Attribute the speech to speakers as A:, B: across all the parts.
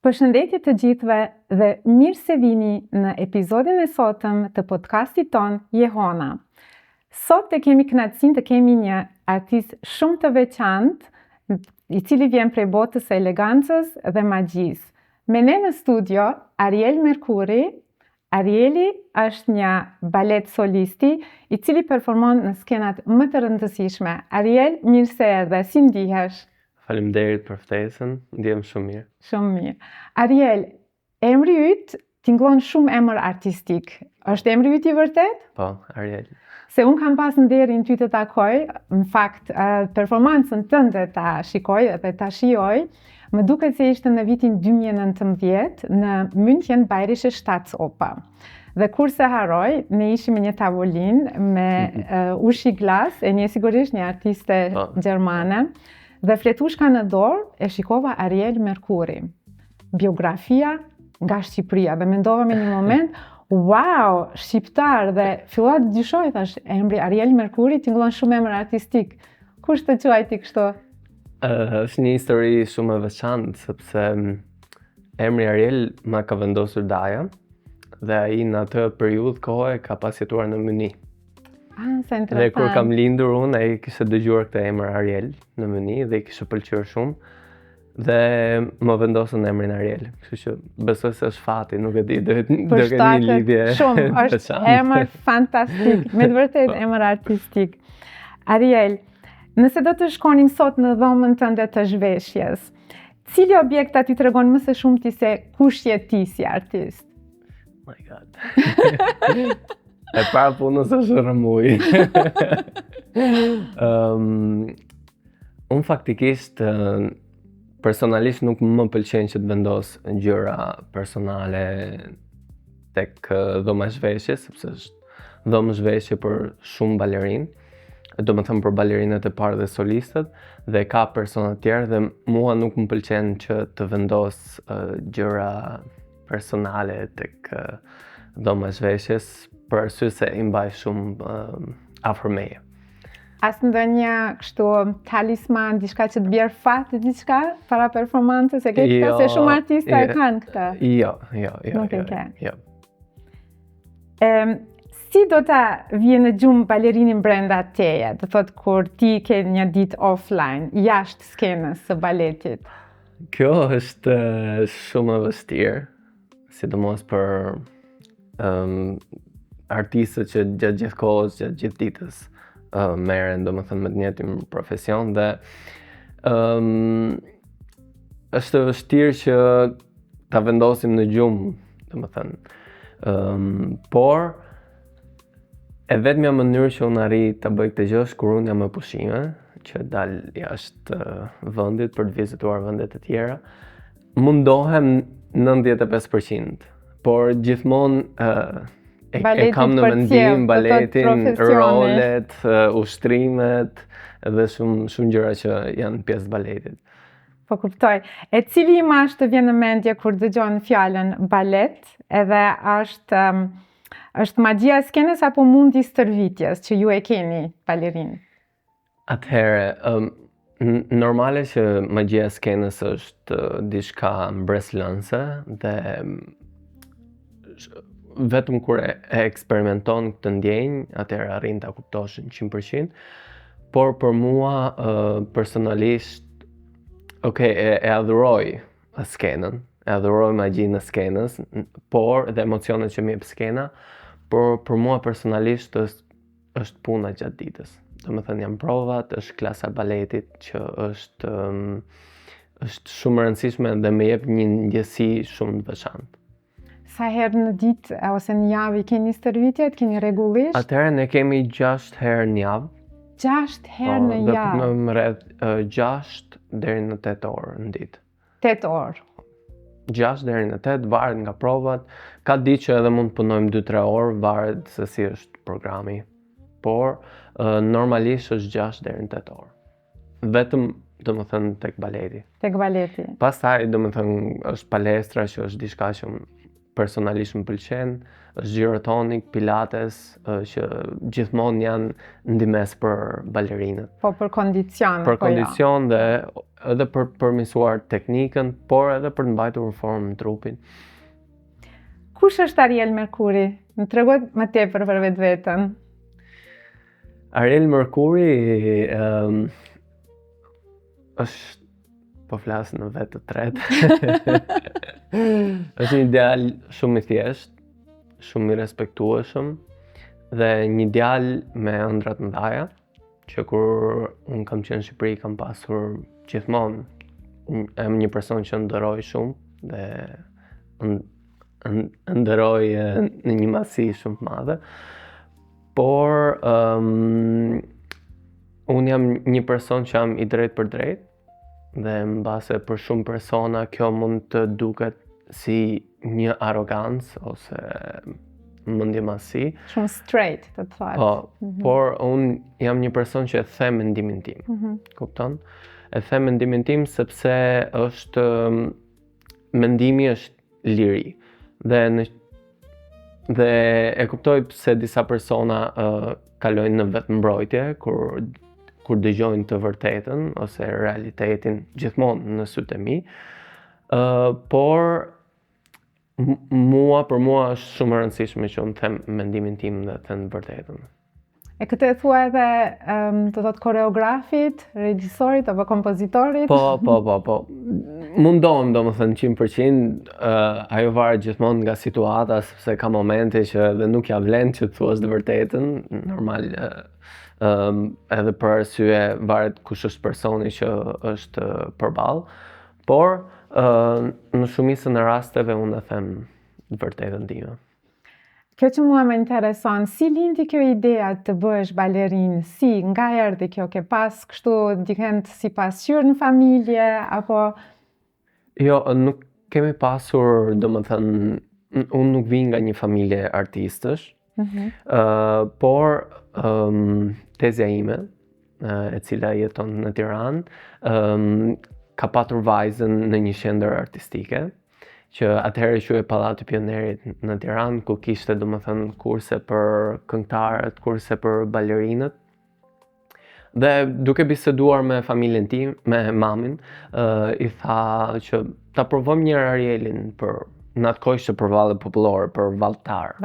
A: Përshëndetje të gjithëve dhe mirë se vini në episodin e sotëm të podcastit ton Jehona. Sot të kemi kënaqësinë të kemi një artist shumë të veçantë, i cili vjen prej botës së elegancës dhe magjisë. Me ne në studio, Ariel Merkuri. Arieli është një balet solisti i cili performon në skenat më të rëndësishme. Ariel, mirë se erdhe, si ndihesh?
B: Faleminderit për ftesën, ndihem shumë mirë.
A: Shumë mirë. Ariel, emri yt tingëllon shumë emër artistik. Është emri yt i vërtet?
B: Po, Ariel.
A: Se unë kam pas nderin ty të takoj, në fakt, performancën tënde ta shikoj dhe ta shijoj, më duket se ishte në vitin 2019 në München Bayerische Staatsoper. Dhe kur se haroj, ne ishim në një tavolinë me Uschi Glas, e një sigurisht një artiste gjermane, dhe fletushka në dorë e shikova Ariel Merkuri. Biografia nga Shqipëria dhe mendova me një moment, wow, shqiptar, dhe fillova të dyshoj, thash, emri Ariel Merkuri tingëllon shumë emër artistik. Kush të quajti kështu?
B: Është një histori shumë e veçantë, sepse emri Ariel ma ka vendosur daja dhe ai në atë periudhë kohe ka pas jetuar në Mëni.
A: Sa interesant.
B: Dhe kur kam lindur unë, ai kishte dëgjuar këtë emër Ariel në Mëni dhe i kishte pëlqyer shumë dhe më vendosën emrin Ariel. Kështu që besoj se është fati, nuk e di, do ketë një lidhje.
A: Shumë, është emër fantastik, me të vërtetë emër artistik. Ariel, nëse do të shkonim sot në dhomën tënde të zhveshjes, cili objekt aty tregon më së shumti se kush je ti si artist?
B: My God. E para punës është rëmuj. Unë faktikisht, personalisht nuk më pëlqen që të vendos gjëra personale tek dhoma zhveshje, sepse është dhomë zhveshje për shumë balerinë, do më thëmë për balerinët e parë dhe solistët, dhe ka persona tjerë dhe mua nuk më pëlqen që të vendos gjëra personale tek dhoma zhveshjes, për arsye se i mbaj shumë afër meje.
A: As ndonjë kështu talisman, diçka që të bjerë fat, diçka para performancës, e ke këta se shumë artista e kanë këta?
B: Jo.
A: Nuk e ke? Jo. Si do ta vjen në gjumë balerinin brenda teje, do thotë kur ti ke një ditë offline, jashtë skenës së baletit?
B: Kjo është shumë e vështirë, sidomos për artistët që gjatë gjithë kohës, gjatë gjithë ditës merren, domethënë me të njëjtin profesion dhe është vështirë që ta vendosim në gjumë, domethënë. Por e vetmja mënyrë që unë arri ta bëj këtë gjë është kur unë jam me pushime, që dal jashtë vendit për të vizituar vende të tjera, mundohem 95%, por gjithmonë e kam në mendim baletin, rolet, ushtrimet dhe shumë gjëra që janë pjesë baletit.
A: Po kuptoj. E cili imazh të vjen në mendje kur dëgjon fjalën balet, edhe është magjia e skenës apo mundi i stërvitjes që ju e keni balerinë?
B: Atëherë, normale që magjia e skenës është diçka mbreslënse dhe vetëm kur e eksperimenton këtë ndjenjë, atëherë arrin ta kuptosh 100%, por për mua personalisht, e adhuroj skenën, e adhuroj magjinë e skenës, por dhe emocionet që më jep skena, por për mua personalisht është puna gjatë ditës. Domethënë janë provat, është klasa baletit që është shumë e rëndësishme dhe më jep një ndjesi shumë të veçantë.
A: Sa herë në ditë ose në javë keni stërvitjet, keni rregullisht?
B: Atëherë ne kemi 6 herë në javë.
A: 6 herë në javë?
B: Më rreth 6 deri në 8 orë në ditë.
A: 8 orë?
B: 6 deri në 8, varet nga provat. Ka ditë që edhe mund të punojmë 2-3 orë, varet se si është programi. Por normalisht është 6 deri në 8 orë. Vetëm domethënë tek baleti.
A: Tek baleti.
B: Pastaj domethënë është palestra që është diçka që personalisht më pëlqen, është gyrotonic, pilates, që gjithmonë janë ndimes për balerinët.
A: Po për kondicion.
B: Për kondicion dhe edhe për përmirësuar teknikën, por edhe për të mbajtur në formë trupin.
A: Kush është Ariel Merkuri? Më tregoj më tepër për vetveten.
B: Ariel Merkuri është, po flas në vetë të tretë. Është një djalë shumë i thjeshtë, shumë i respektueshëm dhe një djalë me ëndra të mëdha, që kur unë kam qenë në Shqipëri kam pasur gjithmonë një person që ndëroj shumë dhe ndëroj në një masi shumë të madhe. Por unë jam një person që jam i drejt për drejt dhe mbase për shumë persona kjo mund të duket si një arrogancë ose mendjemasi.
A: Shumë straight, të thotë.
B: Po, por unë jam një person që e them mendimin tim. Kupton? E them mendimin tim sepse është mendimi është liri. Dhe e kuptoj pse disa persona kalojnë në vetëmbrojtje kur dëgjojnë të vërtetën ose realitetin gjithmonë në sytë e mi. Por për mua është shumë e rëndësishme që unë them mendimin tim dhe them të vërtetën.
A: E këtë e thua edhe të thotë koreografit, regjisorit apo kompozitorit?
B: Po. Mundohem domethënë 100%, ajo varet gjithmonë nga situata, sepse ka momente që edhe nuk ja vlen që të thuash të vërtetën, normal edhe për arsye varet kush është personi që është përballë, por në shumicën e rasteve unë e them të vërtetën time.
A: Kjo që mua më intereson, si lindi kjo idea të bëhesh balerinë? Nga erdhi kjo? Ke pas kështu dikend si pasqyrë në familje apo? Jo,
B: nuk kemi pasur, domethënë, unë nuk vi nga një familje artistësh, por tezja ime, e cila jeton në Tiranë, ka patur vajzën në një qendër artistike, që atëherë quhej Pallati i Pionerit në Tiranë, ku kishte domethënë kurse për këngëtarët, kurse për balerinët. Dhe duke biseduar me familjen tim, me mamin, i tha që ta provojmë një Arielin në atë kohë ishte për valle popullore, për valltar.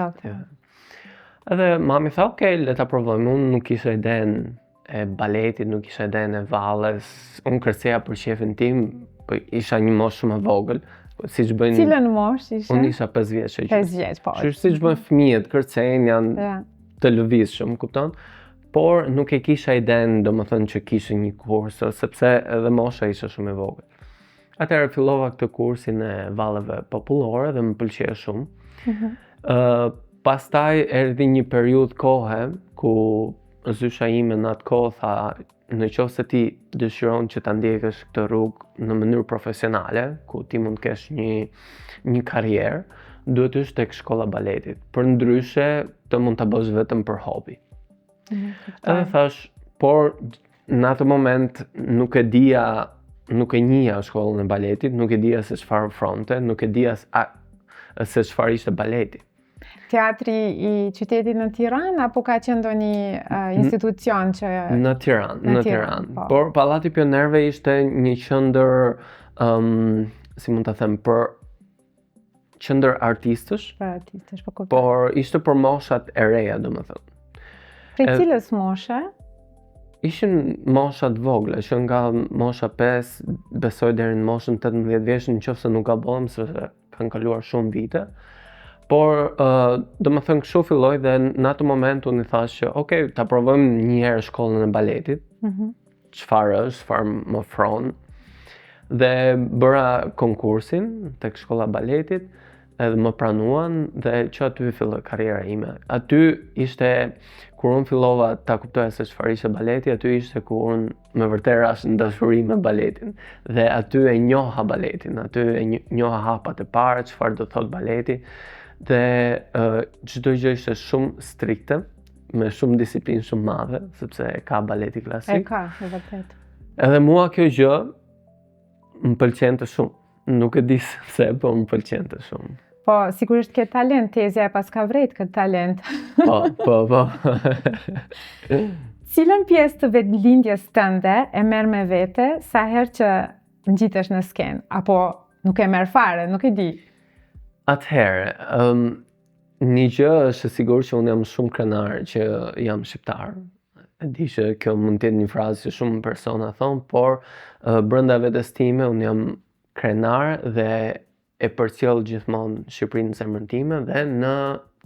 B: Edhe mami tha, "Okej, le ta provojmë." Unë nuk kisha idenë e baletit, nuk kisha idenë e valles. Unë kërceja për shefin tim, po isha një moshë shumë e vogël.
A: Cilën moshë ishe?
B: Unë isha 5 vjeç.
A: 5 vjeç, po.
B: Siç bëjnë fëmijët, kërcejnë, janë të lëvizshëm, kupton? Por nuk e kisha idenë, domethënë që kishe një kurs, sepse edhe mosha isha shumë e vogël. Atëherë fillova këtë kursin e valleve popullore dhe më pëlqej shumë. Pastaj erdhi një periudhë kohe ku zysha ime në atë kohë tha, në qoftë se ti dëshiron që ta ndjekësh këtë rrugë në mënyrë profesionale, ku ti mund të kesh një karrierë, duhet të ish tek shkolla baletit. Përndryshe të mund ta bësh vetëm për hobi. Edhe thash, por në atë moment nuk e njihja shkollën e baletit, nuk e dija se çfarë ofronte, nuk e dija se çfarë ishte baleti.
A: Teatri i qytetit në Tiranë apo ka qenë ndonjë institucion që
B: në Tiranë. Por Pallati i Pionerëve ishte një qendër, si mund ta them, për qendër artistësh.
A: Për artistësh, po kuptoj.
B: Por ishte për moshat e reja, domethënë.
A: Prej cilës moshe?
B: Ishin moshat vogla, që nga mosha 5 besoj deri në moshën 18 vjeç, nëse nuk gabojmë, sepse kanë kaluar shumë vite. Por, domethënë kështu filloi dhe në atë moment unë i thash që okay, ta provojmë një herë shkollën e baletit. Çfarë është, çfarë më ofron. Dhe bëra konkursin tek shkolla e baletit, edhe më pranuan dhe që aty filloi karriera ime. Aty ishte kur unë fillova ta kuptoja se çfarë ishte baleti, aty ishte kur unë me vërtet rash në dashuri me baletin. Dhe aty e njoha baletin, aty e njoha hapat e para, çfarë do thot baleti. Dhe çdo gjë ishte shumë strikte, me shumë disiplinë shumë madhe, sepse ka baleti klasik.
A: E ka, e vërtet.
B: Edhe mua kjo gjë më pëlqente shumë. Nuk e di pse, po më pëlqente shumë.
A: Po, sigurisht ke talent, Tezja e pas ka vrejt këtë talent.
B: Po.
A: Cilën pjesë të vetëlindjes tënde e merr me vete sa herë që ngjitesh në skenë, apo nuk e merr fare, nuk e di.
B: Atëherë, një gjë është e sigurt që unë jam shumë krenar që jam shqiptar. E di që kjo mund të jetë një frazë që shumë persona thonë, por brenda vetes time unë jam krenar dhe e përcjell gjithmonë Shqipërinë në zemrën time dhe në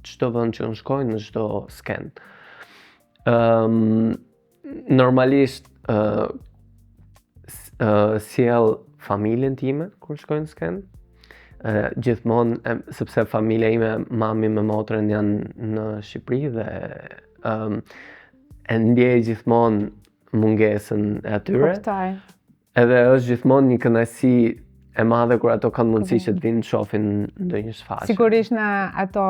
B: çdo vend që unë shkoj, në çdo skenë. Normalisht sjell familjen time kur shkoj në skenë. Gjithmonë, sepse familja ime, mami me motrën janë në Shqipëri dhe e ndjej gjithmonë mungesën e atyre.
A: Kuptoj.
B: Edhe është gjithmonë një kënaqësi e madhe kur ato kanë mundësi që të vinë të shohin ndonjë shfaqje.
A: Sigurisht në ato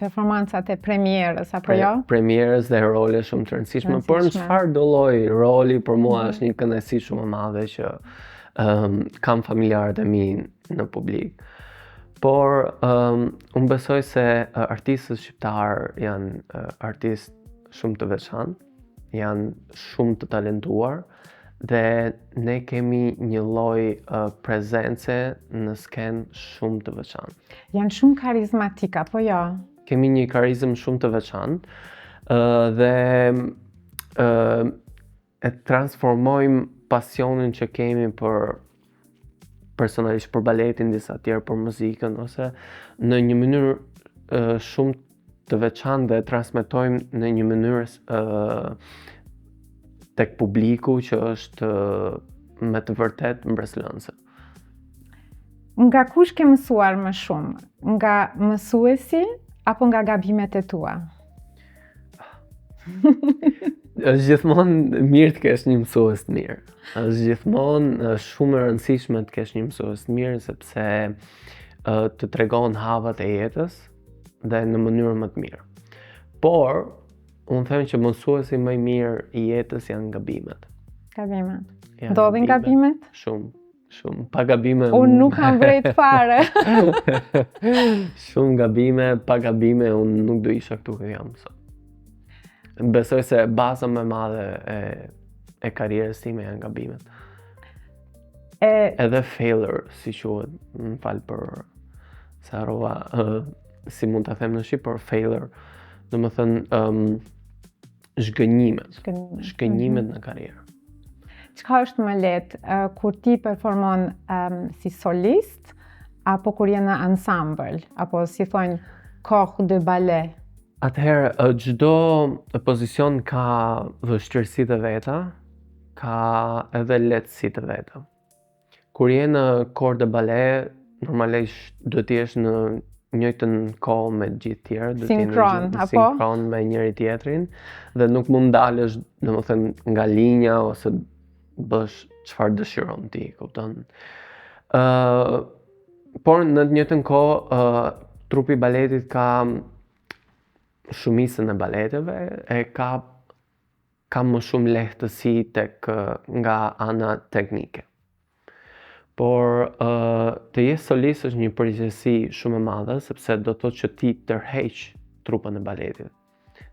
A: performancat e premierës, apo jo?
B: Premierës dhe role shumë të rëndësishme, por në çfarë do lloj roli për mua është një kënaqësi shumë e madhe që kam familjarët e mi në publik. Por unë besoj se artistët shqiptar janë artistë shumë të veçantë, janë shumë të talentuar dhe ne kemi një lloj prezence në skenë shumë të veçantë.
A: Janë shumë karizmatik, apo jo?
B: Kemi një karizëm shumë të veçantë dhe e transformojmë pasionin që kemi personalisht për baletin, disa tjerë për muzikën, ose në një mënyrë shumë të veçantë dhe transmetojmë në një mënyrë tek publiku që është me të vërtet mbreslënse.
A: Nga kush ke mësuar më shumë? Nga mësuesi apo nga gabimet e tua?
B: Është gjithmonë mirë të kesh një mësues të mirë. Është gjithmonë shumë e rëndësishme të kesh një mësues të mirë sepse të tregon havat e jetës dhe në mënyrë më të mirë. Por, unë them që mësuesi më i mirë i jetës janë gabimet.
A: Gabimet. Ndodhin gabimet?
B: Shumë. Pa gabime...
A: Unë nuk kam vrejt fare.
B: Shumë gabime, pa gabime, unë nuk do isha këtu këtë jam sot. Besoj se baza më e madhe e karrierës time janë gabimet. Edhe failure, si quhet, më fal për se harrova si mund ta them në shqip, por failure, domethënë zhgënjimet në karrierë.
A: Çka është më lehtë, kur ti performon si solist apo kur je në ensemble, apo si thonë corps de ballet?
B: Atëherë, çdo pozicion ka vështirësitë e veta, ka edhe lehtësitë e veta. Kur je në corps de ballet, normalisht duhet të jesh në njëjtën kohë me gjithë tjerë, sinkron me njëri tjetrin dhe nuk mund dalësh, domethënë, nga linja ose bësh çfarë dëshiron ti, kupton? Por në të njëjtën kohë, trupi i baletit ka shumicën e baleteve e ka më shumë lehtësi nga ana teknike. Por të jesh solist është një përgjegjësi shumë e madhe sepse do thotë që ti tërheq trupën e baletit.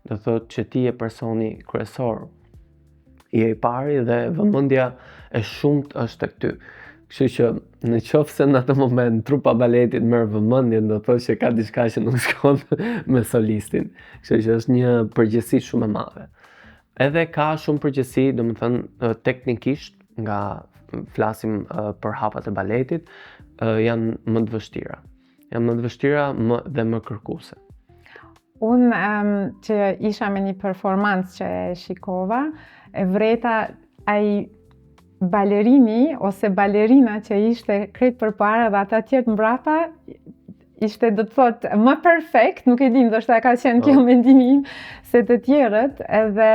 B: Do thotë që ti je personi kryesor. Je i pari dhe vëmendja e shumt është tek ty. Kështu që nëse në atë moment trupa baletit merr vëmendjen, do thotë që ka diçka që nuk shkon me solistin. Kështu që është një përgjegjësi shumë e madhe. Edhe ka shumë përgjegjësi, domethënë teknikisht, nga flasim për hapat e baletit, janë më të vështira. Janë më të vështira dhe më kërkuese.
A: Unë që isha me një performancë që e shikova, e vreta ai balerini ose balerina që ishte krejt përpara dhe ata tjerë mbrapa ishte, do të thotë, më perfekt, nuk e di, ndoshta ka qenë kjo mendimi im, se të tjerët, edhe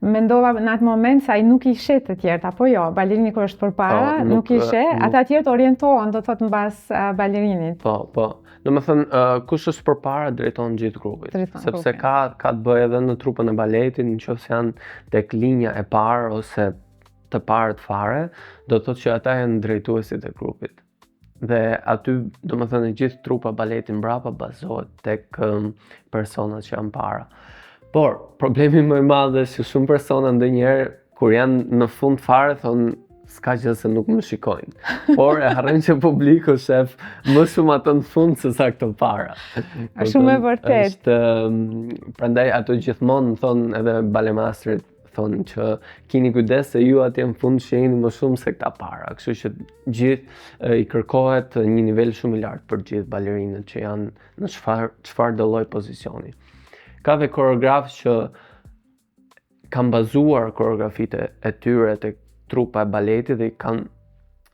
A: mendova në atë moment se ai nuk i sheh të tjerët, apo jo, balerini kur është përpara, nuk i sheh, ata tjerët orientohen, do të thotë, mbas balerinit.
B: Po. Domethënë, kush është përpara drejton gjithë grupit, sepse ka të bëjë edhe në trupën e baletit, nëse janë tek linja e parë ose të parët fare, do të thotë që ata janë drejtuesit e grupit. Dhe aty, domethënë, gjithë trupa baleti mbrapa bazohet tek personat që janë para. Por problemi më i madh është që shumë persona ndonjëherë kur janë në fund fare thonë s'ka gjë se nuk më shikojnë. Por e harrojnë që publiku shef më shumë ato në fund se sa këto para.
A: Shumë e vërtet.
B: Prandaj ato gjithmonë thonë edhe balemastrit thonë që keni kujdes se ju atje në fund shihni më shumë se këta para. Kështu që gjithë i kërkohet një nivel shumë i lartë për gjithë balerinët që janë në çfarëdo lloj pozicioni. Ka dhe koreografë që kanë bazuar koreografitë e tyre tek trupa e baletit dhe kanë,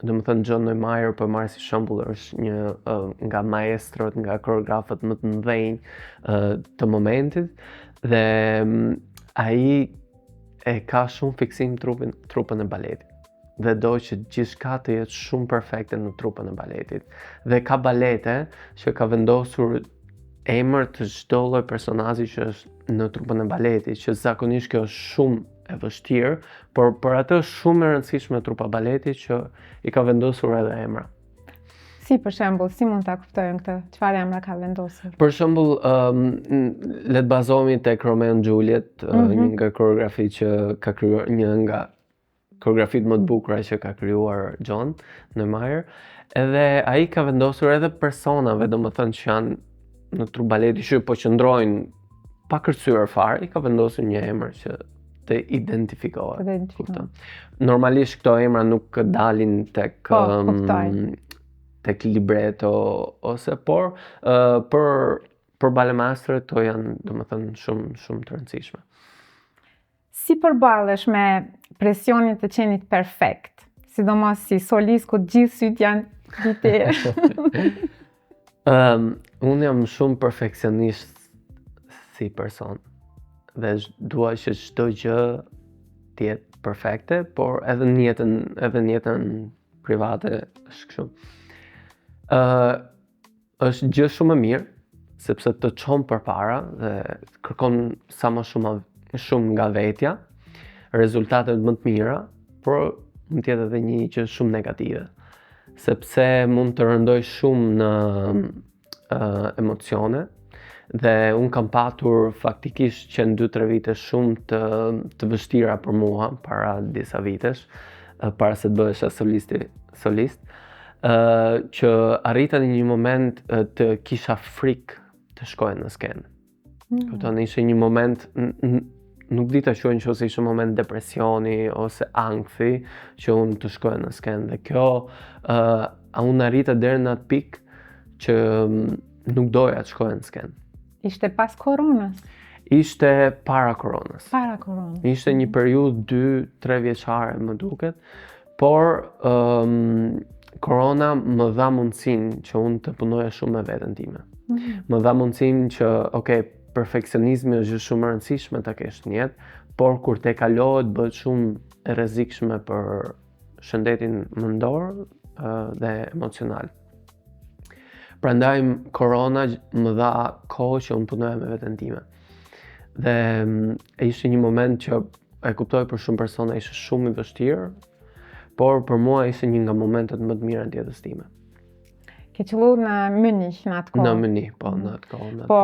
B: domethënë John Neumeier për marrë si shembull është një nga maestrot, nga koreografët më të mëdhenj të momentit dhe ai e ka shumë fiksim trupën e baletit dhe do që gjithçka të jetë shumë perfekte në trupën e baletit. Dhe ka balete që ka vendosur emër të çdo lloj personazhi që është në trupën e baletit, që zakonisht kjo është shumë e vështirë, por për atë është shumë e rëndësishme trupa baleti që i ka vendosur edhe emra.
A: Si për shembull, si mund ta kuptojmë këtë? Çfarë emra ka vendosur?
B: Për shembull, le të bazohemi tek Romeo and Juliet, një nga koreografi që ka krijuar, një nga koreografitë më të bukura që ka krijuar John Neumeier, edhe ai ka vendosur edhe personave, domethënë që janë në trup baleti që po qëndrojnë pa kërcyer fare, i ka vendosur një emër që të identifikohet. Normalisht këto emra nuk dalin tek tek libreto ose por për balemastrët to janë domethënë shumë të rëndësishme.
A: Si përballesh me presionin të qenit perfekt, sidomos si solist ku gjithë syt janë kriterë?
B: Unë jam shumë perfekcionist si person dhe dua që çdo gjë të jetë perfekte, por edhe në jetën private është kështu. Është gjë shumë e mirë sepse të çon përpara dhe kërkon sa më shumë nga vetja, rezultate më të mira, por mund të jetë edhe një gjë shumë negative, sepse mund të rëndoj shumë në emocione. Dhe unë kam patur faktikisht që në 2-3 vite shumë të vështira për mua para disa vitesh, para se të bëhesha solist, që arrita në një moment të kisha frikë të shkoja në skenë. Kupton, ishte një moment, nuk di ta quaj nëse ishte moment depresioni ose ankthi që unë të shkoja në skenë. Dhe kjo, unë arrita deri në atë pikë që nuk doja të shkoja në skenë.
A: Ishte pas koronës?
B: Ishte para koronës.
A: Para koronës.
B: Ishte një periudhë 2-3 vjeçare më duket, por korona më dha mundësinë që unë të punoja shumë me veten time. Më dha mundësinë që, perfeksionizmi është shumë e rëndësishme ta kesh në jetë, por kur te kalohet bëhet shumë e rrezikshme për shëndetin mendor dhe emocional. Prandaj korona më dha kohë që unë punoja me veten time. Dhe ishte një moment që e kuptoj për shumë persona ishte shumë i vështirë, por për mua ishte një nga momentet më të mira në jetën time.
A: Ke qëllu në Munich në atë kohë?
B: Në Munich, po, në atë kohë.
A: Po,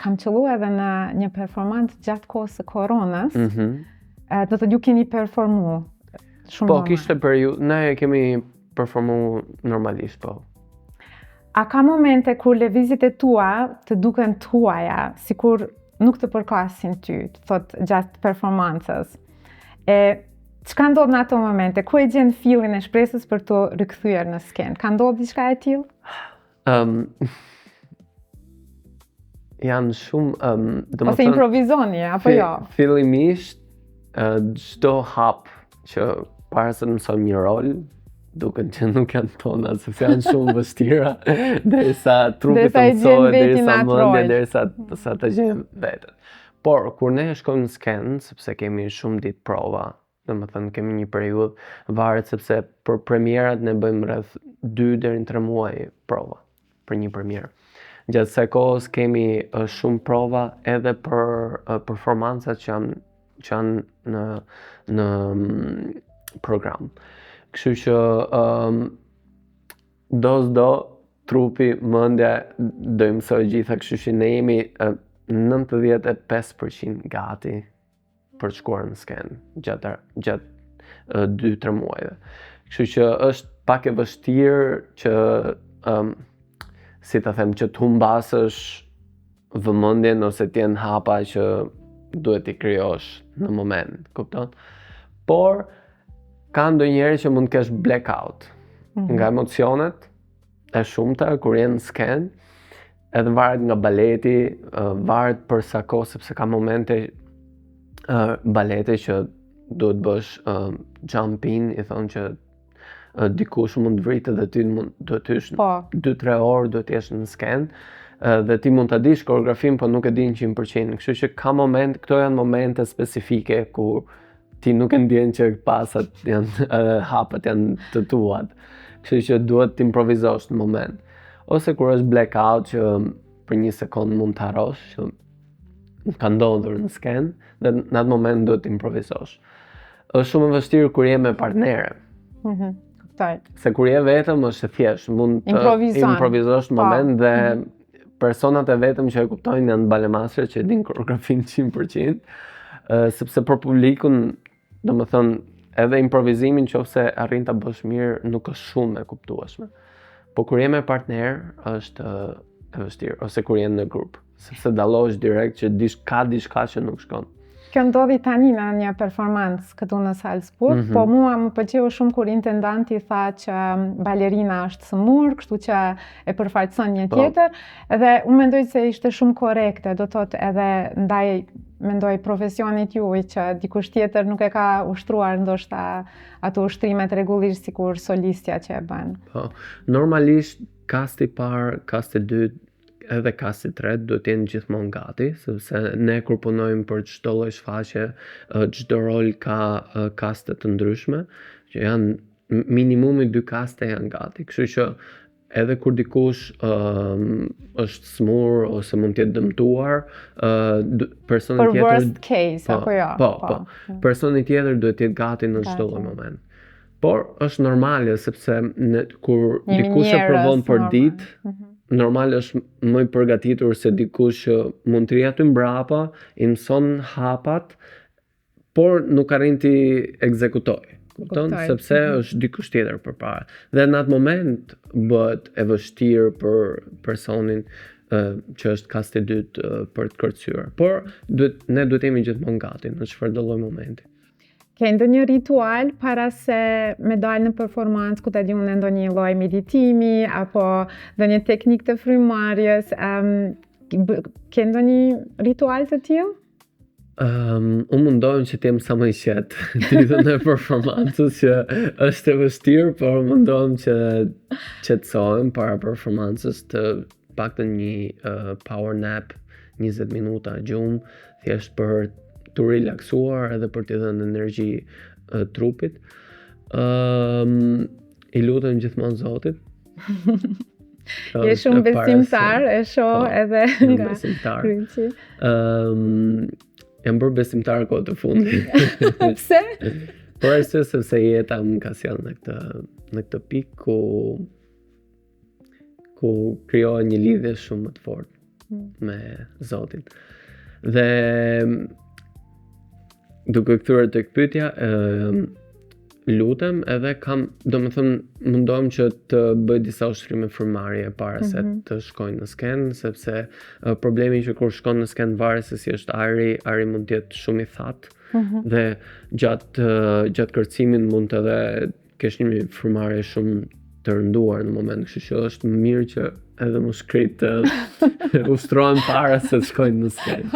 A: kam qëllu edhe në një performancë gjatë kohës së koronës, do të ju keni performu shumë normal.
B: Po, kishte periudhë, ne kemi performu normalisht, po.
A: A ka momente kur lëvizjet e tua të duken të huaja, sikur nuk të përkasin ty, të thot gjatë performancës? Çka ndodh në ato momente? Ku e gjen fillin e shpresës për të rikthyer në skenë? Ka ndodhur diçka e tillë?
B: Janë shumë
A: ose improvizoni apo jo?
B: Fillimisht çdo hap që para se të mësoj një rol, duken që nuk janë tona, sepse janë shumë vështira, derisa trupi të mësohet, derisa mendja, derisa të gjen veten. Por kur ne shkojmë në skenë, sepse kemi shumë ditë prova, domethënë kemi një periudhë, varet sepse për premierat ne bëjmë rreth 2 deri në 3 muaj prova për një premierë. Gjatë kësaj kohës kemi shumë prova edhe për performancat që janë në program. Kështu që do trupi, mendja do i mësoj gjitha, kështu që ne jemi 95% gati për të shkuar në skenë gjatë 2-3 muajve. Kështu që është pak e vështirë që si ta them, që të humbasësh vëmendjen ose të jenë hapa që duhet i krijosh në moment, kupton? Por ka ndonjëherë që mund të kesh blackout nga emocionet e shumta kur je në skenë, edhe varet nga baleti, varet për sa kohë, sepse ka momente balete që duhet bësh jump in, i thonë që dikush mund të vritet dhe ty duhet të hysh 2-3 orë, duhet të jesh në skenë dhe ti mund ta dish koreografin, po nuk e din 100%. Kështu që ka këto janë momente specifike ku ti nuk e ndjen që pasat janë hapet janë të tuat. Kështu që duhet të improvizosh në moment. Ose kur është blackout që për 1 sekond mund të harrosh, që ka ndodhur në skenë, dhe në atë moment duhet të improvizosh. Është shumë e vështirë kur je me partnere. Se kur je vetëm është thjesht, mund të improvizosh në moment dhe personat e vetëm që e kuptojnë janë balemasre që e din koreografin 100%, sepse për publikun, domethënë, edhe improvizimin nëse arrin ta bësh mirë nuk është shumë e kuptueshme. Po kur je me partner është e vështirë, ose kur je në grup, sepse dallohesh direkt që ka diçka që nuk shkon.
A: Kjo ndodhi tani në një performancë këtu në Salzburg, po mua më pëlqeu shumë kur intendanti tha që balerina është sëmur, kështu që e përfaqëson një tjetër, dhe unë mendoj se ishte shumë korekte, do thotë edhe ndaj mendoj profesionit juaj që dikush tjetër nuk e ka ushtruar ndoshta ato ushtrimet rregullisht sikur solistja që e bën.
B: Po, normalisht kasti i parë, kasti i dytë edhe kasti i tretë duhet të jenë gjithmonë gati, sepse ne kur punojmë për çdo lloj shfaqje, çdo rol ka kaste të ndryshme, që janë minimumi 2 kaste janë gati. Kështu që edhe kur dikush është smur ose mund të jetë dëmtuar, personi tjetër
A: për worst case apo jo.
B: Po. Personi tjetër duhet të jetë gati në çdo lloj moment. Por është normale sepse kur dikush e provon për ditë, normal është më i përgatitur se dikush që mund të rri aty mbrapa, i mëson hapat, por nuk arrin t'i ekzekutoj. Kupton? Sepse është dikush tjetër përpara. Dhe në atë moment bëhet e vështirë për personin që është kasti i dytë për të kërcyer. Por ne duhet jemi gjithmonë gati në çfarëdo lloj momenti.
A: Ke ndonjë ritual para se me dalë në performancë, ku ta di unë ndonjë lloj meditimi apo ndonjë teknikë të frymarrjes, ke ndonjë ritual të tillë?
B: Unë mundohem që t'jem sa më i qetë ditën e performancës, që është e vështirë, por mundohem që qetësohem para performancës, të paktën një power nap 20 minuta gjumë, thjesht për të relaksuar edhe për t'i dhënë energji trupit. I lutem gjithmonë Zotit.
A: Je shumë besimtar, e shoh edhe nga kryqi.
B: Jam bërë besimtar kohë të fundit.
A: Pse?
B: Por arsye sepse jeta më ka sjellë në këtë pikë ku krijohet një lidhje shumë më të fortë me Zotin. Dhe duke kthyer tek pyetja, lutem edhe mundohem që të bëj disa ushtrime frymëmarrje para se të shkoj në skenë, sepse problemi që kur shkon në skenë varet se si është ajri mund të jetë shumë i thatë dhe gjatë kërcimin mund të edhe kesh një frymëmarrje shumë të rënduar në moment, kështu që është mirë që edhe mushkrit ushtrohen para se të shkojnë në skenë.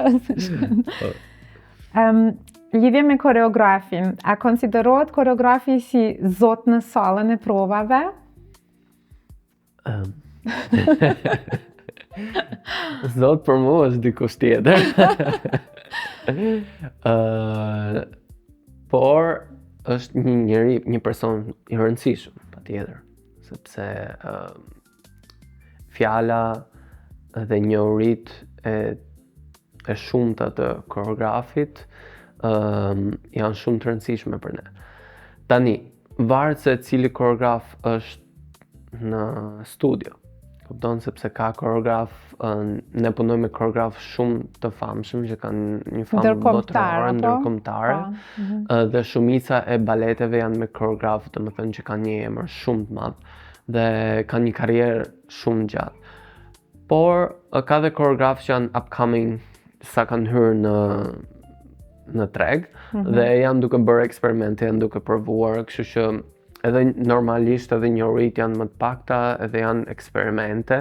A: Lidhje me koreografin, a konsiderohet koreografi si zot në sallën e provave?
B: Zot për mua është dikush tjetër. Por është një person i rëndësishëm, patjetër, sepse fjala dhe njohuritë e shumta të koreografit janë shumë të rëndësishme për ne. Tani, varet se cili koreograf është në studio. Kupton, sepse ka koreograf, ne punojmë me koreograf shumë të famshëm që kanë një famë botërore, ndërkombëtare, dhe shumica e baleteve janë me koreograf, domethënë që kanë një emër shumë të madh dhe kanë një karrierë shumë gjatë. Por ka dhe koreograf që janë upcoming, sa kanë hyrë në treg dhe janë duke bërë eksperimente, janë duke provuar, kështu që edhe normalisht edhe njohuritë janë më të pakta, edhe janë eksperimente,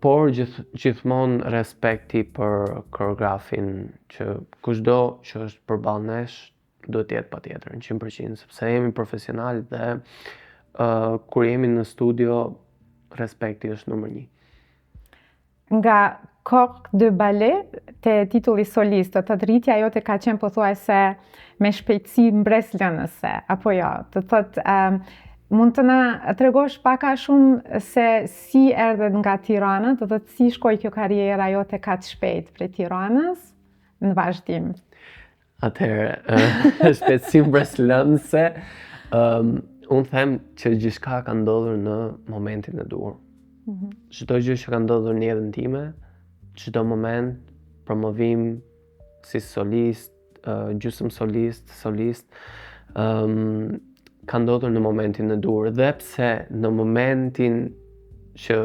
B: por gjithmonë respekti për koreografin që kushdo që është përballë nesh duhet jetë patjetër 100%, sepse jemi profesional dhe kur jemi në studio respekti është numër 1.
A: Nga corps de ballet te titulli solist, të rritja jote ka qenë pothuajse me shpejtësi mbreslënëse, apo jo? Të thotë, mund të na tregosh pak a shumë se si erdhe nga Tirana, të thotë si shkoi kjo karriera jote kaq shpejt prej Tiranës në vazhdim?
B: Atëherë, shpejtësi mbreslënëse, unë them që gjithçka ka ndodhur në momentin e duhur. Çdo gjë që ka ndodhur në jetën time, çdo moment, promovim si solist, gjysmë solist, ka ndodhur në momentin e duhur. Dhe pse në momentin që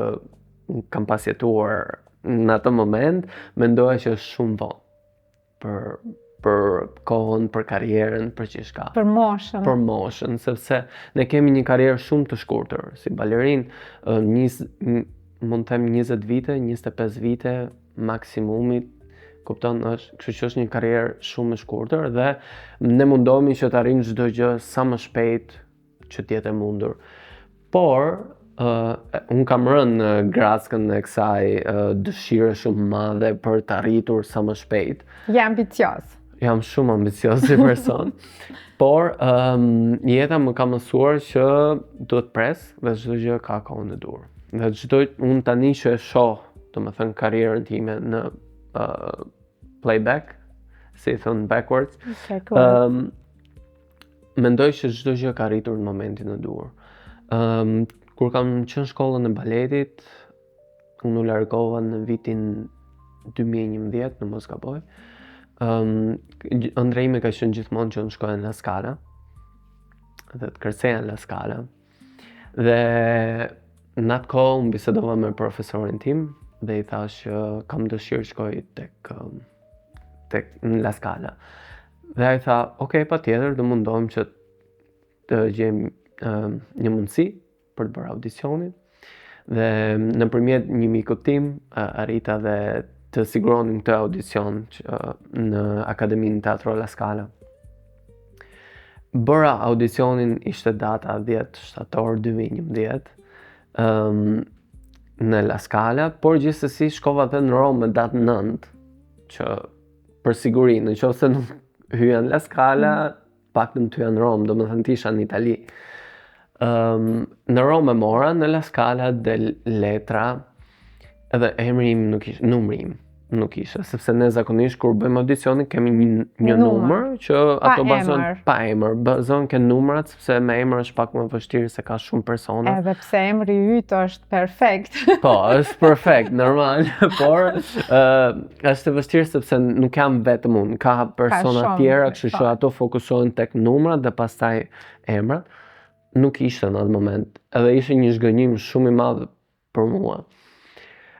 B: kam pasjetuar në atë moment, mendoja që është shumë vonë për kohën, për karrierën, për gjithçka.
A: Për moshën.
B: Për moshën, sepse ne kemi një karrierë shumë të shkurtër. Si balerin, mund të them 20 vite, 25 vite maksimumit, kupton, kështu që është një karrierë shumë e shkurtër dhe ne mundohemi që të arrijmë çdo gjë sa më shpejt që të jetë e mundur. Por unë kam rënë në grackën e kësaj dëshire shumë madhe për të arritur sa më shpejt.
A: Je ambicioz. Jam
B: shumë ambicioz si person, por jeta më ka mësuar që duhet pres dhe çdo gjë ka kohën e dur. Dhe unë tani që e shoh, domethënë karrierën time në playback, si thon backwards, mendoj që çdo gjë ka arritur në momentin e dur. Kur kam qenë shkollën e baletit, unë u largova në vitin 2011, në mos gaboj. Ëndrrimi ka qenë gjithmonë që unë shkoja në La Scala dhe të kërceja në La Scala dhe në atë kohë unë bisedova me profesorin tim dhe i thash që kam dëshirë shkoj tek në La Scala dhe ai tha, ok, patjetër, do mundohem që të gjejmë një mundësi për të bërë audicionin dhe nëpërmjet një mikut tim arrita dhe të siguronim këtë audicion në Akademinë Teatro La Scala. Bëra audicionin, ishte data 10 shtator 2011 në La Scala, por gjithsesi shkova edhe në Romë me datë 9, që për siguri, nëse nuk hyja në La Scala, paktën të hyja në Romë, domethënë të isha në Itali. Në Romë e mora, në La Scala del letra, edhe emri im nuk ishte, numri im nuk ishte, sepse ne zakonisht kur bëjmë audicionin kemi një numër që ato bazojnë pa emër, bazojnë ke numrat sepse me emër është pak më vështirë se ka shumë persona.
A: Edhe pse emri yt është perfekt.
B: Po, është perfekt, normal, por është e vështirë sepse nuk jam vetëm unë, ka persona tjera, kështu që ato fokusohen tek numrat dhe pastaj emrat. Nuk ishte në atë moment, edhe ishte një zhgënjim shumë i madh për mua.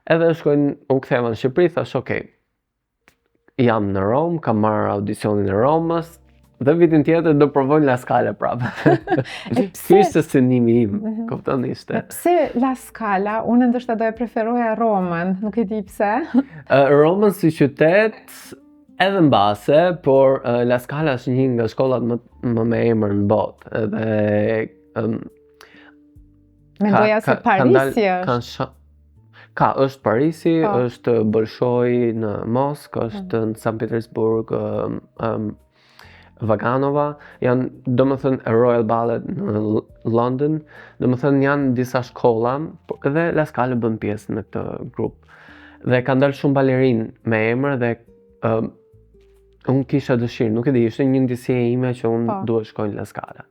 B: Edhe u ktheva në Shqipëri, thash, ok, jam në Romë, kam marrë audicionin e Romës, dhe vitin tjetër do provoj La Scala prapë. Ky ishte synimi im, kupton ishte.
A: Pse La Scala? Unë ndoshta do e preferoja Romën, nuk e di pse.
B: Romën si qytet edhe mbase, por La Scala është një nga shkollat më me emër në botë, edhe
A: mendoja se Parisi është.
B: Ka, është Parisi, është Bolshoi në Moskë, është në St. Petersburg, Vaganova, janë domethënë Royal Ballet në London, domethënë janë disa shkolla, dhe La Scala bën pjesë në këtë grup. Dhe ka dalë shumë balerinë me emër dhe unë kisha dëshirë, nuk e di, ishte një ndjesie ime që unë duhet shkoj në La Scala.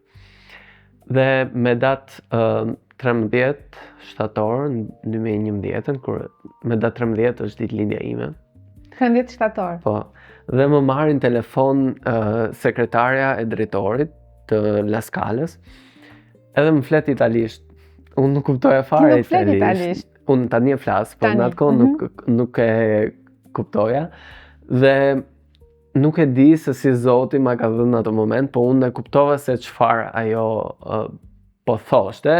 B: Dhe me datë 13 shtator në 2011, kur me datë 13 është ditëlindja ime.
A: 13 shtator.
B: Po, dhe më marrin telefon sekretarja e drejtorit të La Scalës, edhe më flet italisht. Unë nuk kuptoja fare
A: Ti nuk flet italisht.
B: Unë tani e flas, por në atë kohë nuk e kuptoja. Dhe nuk e di se si Zoti ma ka dhënë në atë moment, po unë e kuptova se çfarë ajo po thoshte,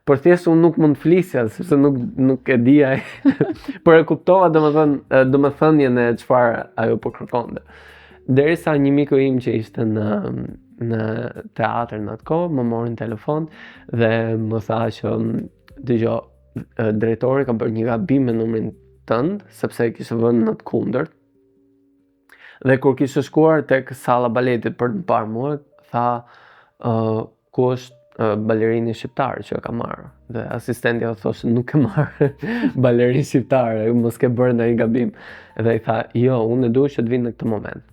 B: por thjesht unë nuk mund të flisja, sepse nuk e dija, por e kuptova domethënien e çfarë ajo po kërkonte. Derisa një miku im që ishte në teatr në atë kohë, më mori në telefon dhe më tha që dëgjoj, drejtori ka bërë një gabim me numrin tënd, sepse e kishte vënë në të kundërt. Dhe kur kishte shkuar tek salla baletit për të parë mua, tha ku është balerini shqiptar që e ka marrë. Dhe asistentja thoshte nuk e marrë balerin shqiptar, mos ke bërë ndonjë gabim. Dhe i tha, jo, unë e dua që të vinë në këtë moment.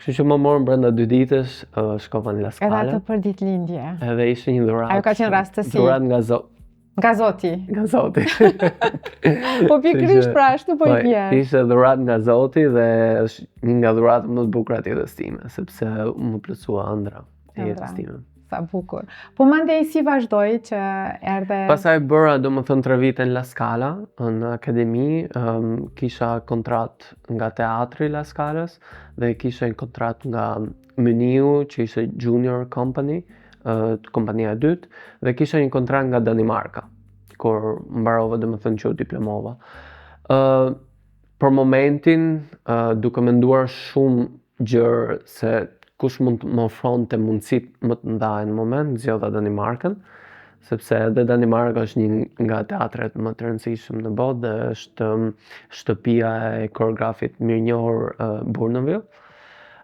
B: Kështu që më morën brenda 2 ditësh, shkova në La Scala.
A: Edhe atë për ditëlindje.
B: Edhe ishte një dhuratë.
A: Ajo ka qenë rastësi.
B: Dhuratë nga
A: Zoti.
B: Nga Zoti.
A: Po pikërisht pra ashtu po i vjen.
B: Ishte dhuratë nga Zoti dhe është një nga dhuratë më të bukura të jetës time, sepse më plotësua ëndra e jetës time.
A: Sa bukur. Po mandej si vazhdoi që erdhe.
B: Pastaj bëra domethënë 3 vite në La Scala, në akademi, kisha kontratë nga teatri La Scalës dhe kisha një kontratë nga Meniu, që ishte junior company, kompania e dytë, dhe kisha një kontratë nga Danimarka, kur mbarova domethënë që u diplomova. Për momentin, duke menduar shumë gjërë se kush mund të më ofronte mundësitë më të mëdha në moment, zgjodha Danimarkën, sepse edhe Danimarka është një nga teatret më të rëndësishëm në botë dhe është shtëpia e koreografit mirënjohur Bournonville.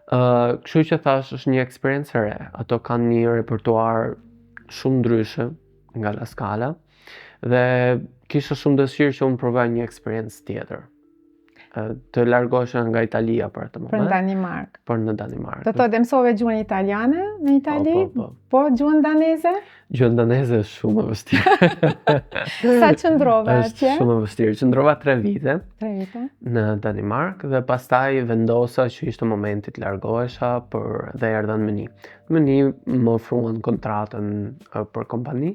B: Kështu që thash, është një eksperiencë e re. Ato kanë një repertuar shumë ndryshe nga La Scala dhe kisha shumë dëshirë që unë provoj një eksperiencë tjetër. Të largohesha nga Italia për atë moment.
A: Për në Danimark.
B: Për në Danimark.
A: Do të mësove gjuhën italiane në Itali? Po, gjuhën daneze?
B: Gjuhën daneze është shumë e vështirë.
A: Sa qëndrove atje?
B: Është shumë e vështirë. Qëndrova 3 vite.
A: 3 vite.
B: Në Danimark dhe pastaj vendosa që ishte momenti të largohesha dhe erdha në Meni. Në Meni më ofruan kontratën për kompani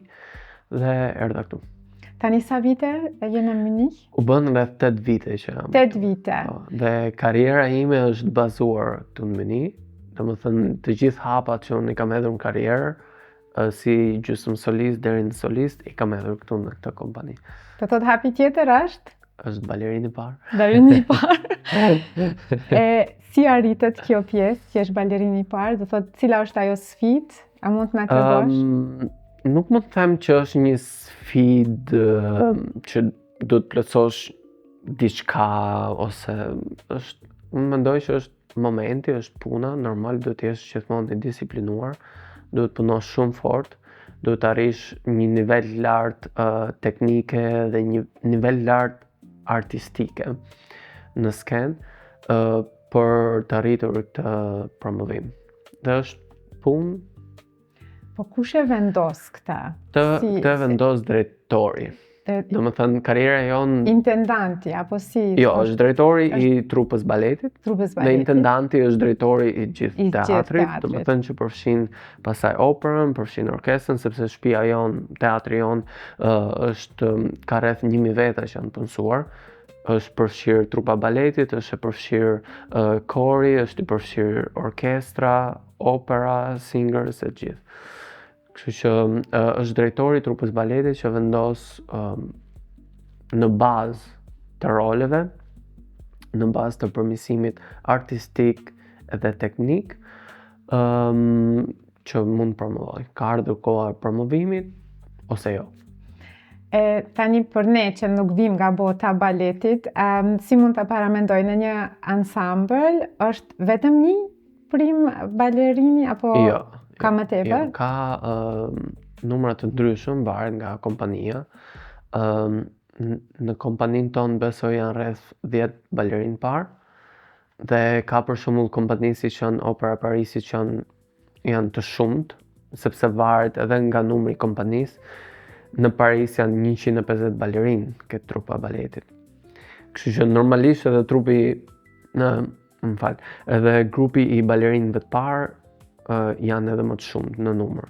B: dhe erdha këtu.
A: Tani sa vite je në Munich?
B: U bën rreth 8 vite që jam.
A: 8 vite.
B: Dhe karriera ime është bazuar këtu në Munich. Domethënë të gjithë hapat që unë i kam hedhur në karrierë, si gjysmë solist deri në solist, i kam hedhur këtu në këtë kompani.
A: Do thotë hapi tjetër është?
B: Është balerini i parë.
A: Balerini i parë. Si arritet kjo pjesë, që është balerini i parë? Do thotë cila është ajo sfidë? A mund të na tregosh?
B: Nuk mund të them që është një sfidë që do të plotësosh diçka ose unë mendoj që është momenti, është puna, normal do të jesh gjithmonë i disiplinuar, do të punosh shumë fort, do të arrish një nivel lart teknike dhe një nivel lart artistike në skenë për të arritur këtë promovim. Dhe është punë.
A: Po kush e vendos këta?
B: Të vendos drejtori. Do më thënë, karriera jonë...
A: Intendanti, apo si?
B: Jo, është drejtori i trupës baletit. Dhe intendanti është drejtori i gjithë teatrit. Do më thënë që përfshin pasaj operën, përfshin orkestrën, sepse shtëpia jonë, teatri jonë është ka rreth 1000 veta që janë punësuar. Është përfshirë trupa baletit, është përfshirë kori, është përfshirë orkestra, opera, singers e gjithë. Kështu që është drejtori i trupës baletit që vendos në bazë të roleve, në bazë të përmirësimit artistik dhe teknik, që mund promovoj. Ka ardhur koha e promovimit ose jo.
A: Tani për ne që nuk vim nga bota baletit, si mund të paramendoj në një ansambël, është vetëm një prim balerini apo ka më tepër?
B: Jo, ka numra të ndryshëm varet nga kompania. Në kompaninë tonë besoj janë rreth 10 balerinë par dhe ka për shembull kompani si që janë Opera Parisi që janë të shumt, sepse varet edhe nga numri i kompanisë në Paris janë 150 balerinë këtë trupa baletit. Kështu që normalisht edhe trupi, edhe grupi i balerinëve të parë janë edhe më të shumë në numër.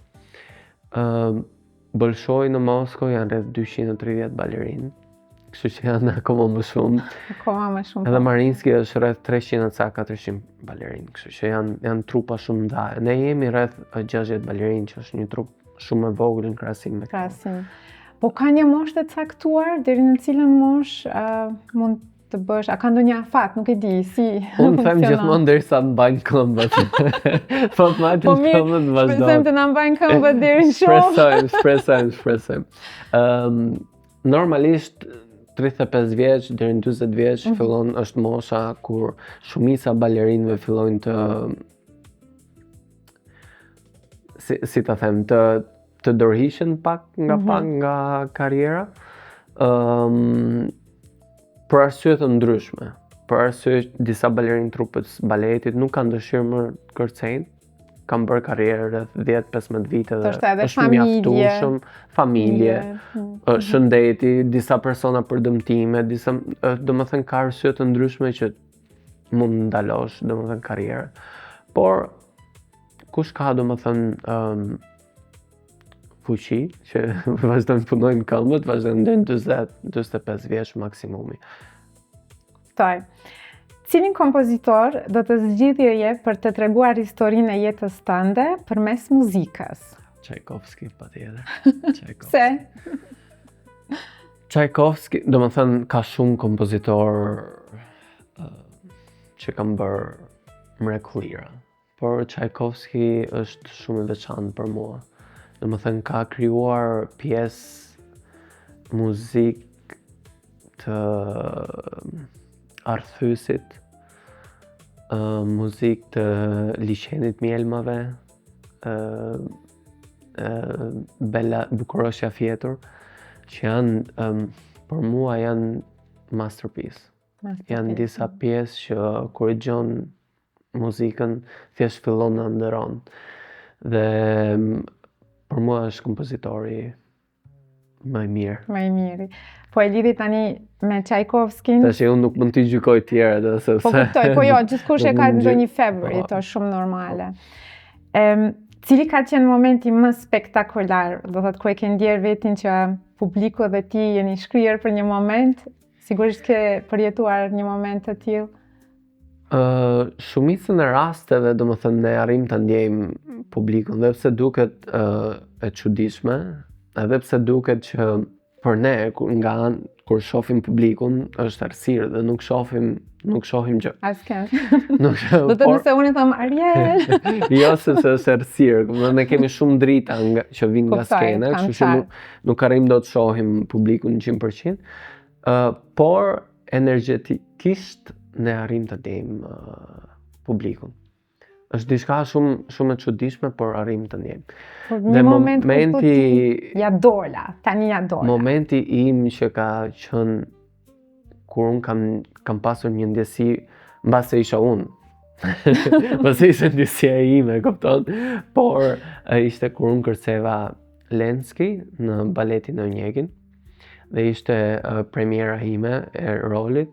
B: Bolshoi në Moskë janë rreth 230 balerinë, kështu që janë akoma më shumë. Edhe Mariinski është rreth 300-400 balerinë, kështu që janë trupa shumë ndaje. Ne jemi rreth 60 balerinë, që është një trup shumë e vogël në krahasim me
A: këtë. Po ka një moshë të caktuar deri në cilën moshë mund të bësh, a ka ndonjë afat, nuk e di si funksionon.
B: Unë them gjithmonë derisa të mbajnë këmbët. Po mbajnë këmbët vazhdo.
A: Shpresojmë të na mbajnë këmbët deri në show.
B: Shpresojmë. Normalisht 35 vjeç deri në 40 vjeç fillon është mosha kur shumica balerinëve fillojnë të si ta them, të dorëhiqen pak nga karriera. Për arsye të ndryshme. Për arsye disa balerinë trupës baletit nuk kanë dëshirë më të kërcejnë, kanë bërë karrierë rreth 10-15 vite dhe është mjaftueshëm, familje, shëndeti, disa persona për dëmtime, domethënë ka arsye të ndryshme që mund ndalosh domethënë karrierën. Por kush ka domethënë fuqi që vazhdojnë punojnë këmbët, vazhdojnë deri në 40-45 vjeç maksimumi.
A: Cilin kompozitor do të zgjidhjeje për të treguar historinë e jetës tënde përmes muzikës?
B: Tchaikovsky, patjetër.
A: Pse?
B: Tchaikovsky, domethënë ka shumë kompozitor që kanë bërë mrekullira, por Tchaikovsky është shumë i veçantë për mua. Domethënë ka krijuar pjesë muzikë të Arthusit, muzikë të liçenit mjelmave, Bukurosja fjetur, që janë për mua janë masterpiece. Janë disa pjesë që kur i dëgjon muzikën thjesht fillon të ndëron. Dhe për mua është kompozitori më i mirë.
A: Më i miri. Po e lidhi tani me Tchaikovskyn.
B: Tash unë nuk mund t'i gjykoj tjerët, sepse.
A: Po kuptoj, po jo, gjithkush e ka ndonjë favorite, është shumë normale. Cili ka qenë momenti më spektakolar, do thotë ku e ke ndjer vetin që publiku dhe ti jeni shkruar për një moment, sigurisht ke përjetuar një moment të tillë?
B: Shumicën e rasteve, domethënë ne arrim ta ndjejmë publikun, dhe pse duket e çuditshme, edhe pse duket që për ne kur shohim publikun është errësirë dhe nuk shohim gjë.
A: Asken. Do të nëse unë them Ariel.
B: Jo, sepse është errësirë, ne kemi shumë drita që vijnë nga skena, kështu që nuk arrim dot të shohim publikun 100%, por energjetikisht ne arrim të ndjejmë publikun. Është diçka shumë e çuditshme, por arrim të ndjejmë.
A: Dhe momenti ja dola.
B: Momenti im që ka qenë kur unë kam pasur një ndjesi mbase isha unë. Mbase ishte ndjesia ime, kupton? Por ishte kur unë kërceva Lenski në baletin Onegin dhe ishte premiera ime e rolit.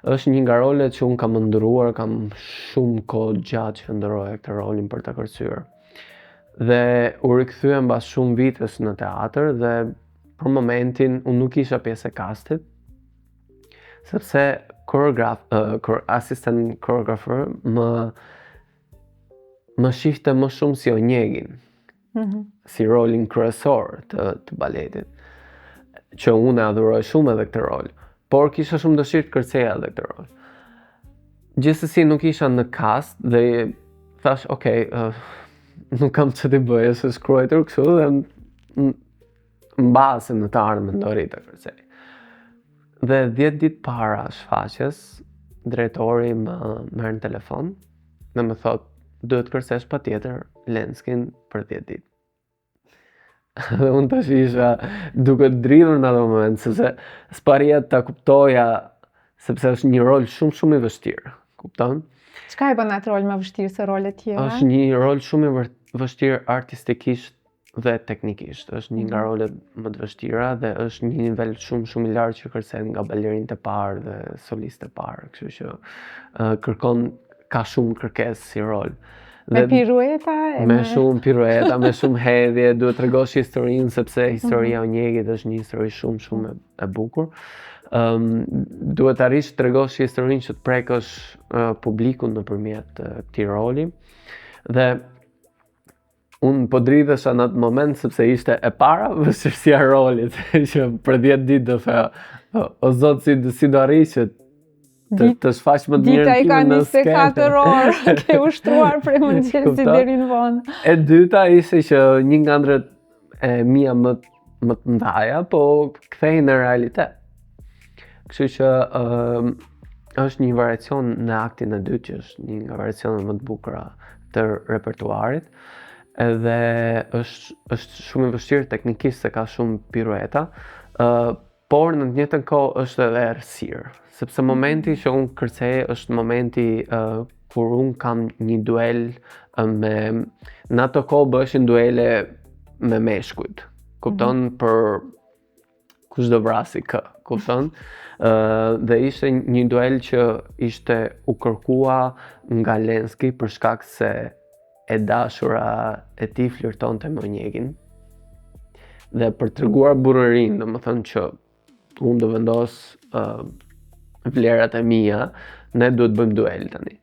B: Është një nga rolet që unë kam ndëruar, kam shumë kohë gjatë që ndëroja këtë rolin për ta kërcyer. Dhe u rikthyem pas shumë vitesh në teatr dhe për momentin unë nuk isha pjesë e castit, sepse assistant choreographer më shifte më shumë si Onegin, si rolin kryesor të baletit, që unë e adhuroj shumë edhe këtë rol. Por kisha shumë dëshirë të kërceja edhe këtë rol. Gjithsesi nuk isha në cast dhe thash, nuk kam që t'i bëj, se shkruajtur kështu dhe mbase në të ardhmen do rri të kërcej. Dhe 10 ditë para shfaqjes, drejtori më merr në telefon dhe më thot, duhet kërcesh patjetër Lenskin për 10 ditë. Dhe unë tash isha duke dridhur në atë moment, sepse s'paria ta kuptoja, sepse është një rol shumë i vështirë, kupton?
A: Çka e bën atë rol më vështirë se rolet tjera?
B: Është një rol shumë i vështirë artistikisht dhe teknikisht. Është një nga rolet më të vështira dhe është një nivel shumë i lartë që kërcen nga balerinët e parë dhe solistët e parë, kështu që kërkon ka shumë kërkesë si rol.
A: Me pirueta?
B: Me shumë pirueta, me shumë hedhje, duhet tregosh historinë sepse historia e Onjegit është një histori shumë e bukur. Duhet arrish të tregosh historinë që të prekësh publikun nëpërmjet këtij roli. Dhe unë po dridhesha në atë moment sepse ishte e para vështirësia e rolit, që për 10 ditë do thë, o zot si do arrish që të shfaq më të mirë
A: time në skenë. Dita i ka 24 orë, ke ushtruar prej mëngjesit deri në vonë.
B: E dyta ishte që një nga ëndrat e mia më të mëdhaja, po kthehej në realitet. Kështu që është një variacion në aktin e dytë, që është një nga variacionet më të bukura të repertuarit, edhe është shumë i vështirë teknikisht se ka shumë pirueta, por në të njëjtën kohë është edhe errësirë. Sepse momenti që unë kërcej është momenti kur unë kam një duel në ato kohë bëshin duele me meshkujt, kupton, për kush do vrasi kë, kupton, dhe ishte një duel që ishte u kërkua nga Lenski për shkak se e dashura e tij flirtonte me Onjegin, dhe për treguar burrërinë, domethënë që unë do vendos vlerat e mia, ne duhet bëjmë duel tani.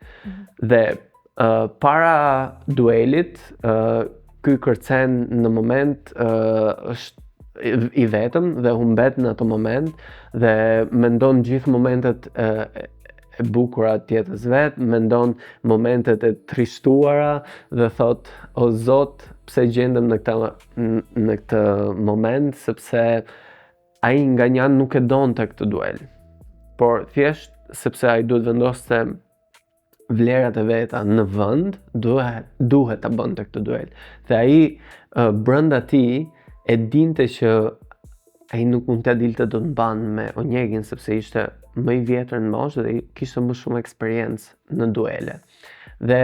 B: Dhe para duelit, ky kërcen në moment është i vetëm dhe humbet në ato moment dhe mendon gjithë momentet e bukura të jetës vet, mendon momentet e tristuara dhe thot, o zot, pse gjendem në këtë moment, sepse ai nga një anë nuk e donte këtë duel. Por thjesht sepse ai duhet vendoste vlerat e veta në vend, duhet ta bënte këtë duel. Dhe ai brenda tij e dinte që ai nuk mund t'ia dilte dot mban me Onjegin sepse ishte më i vjetër në moshë dhe kishte më shumë eksperiencë në duele. Dhe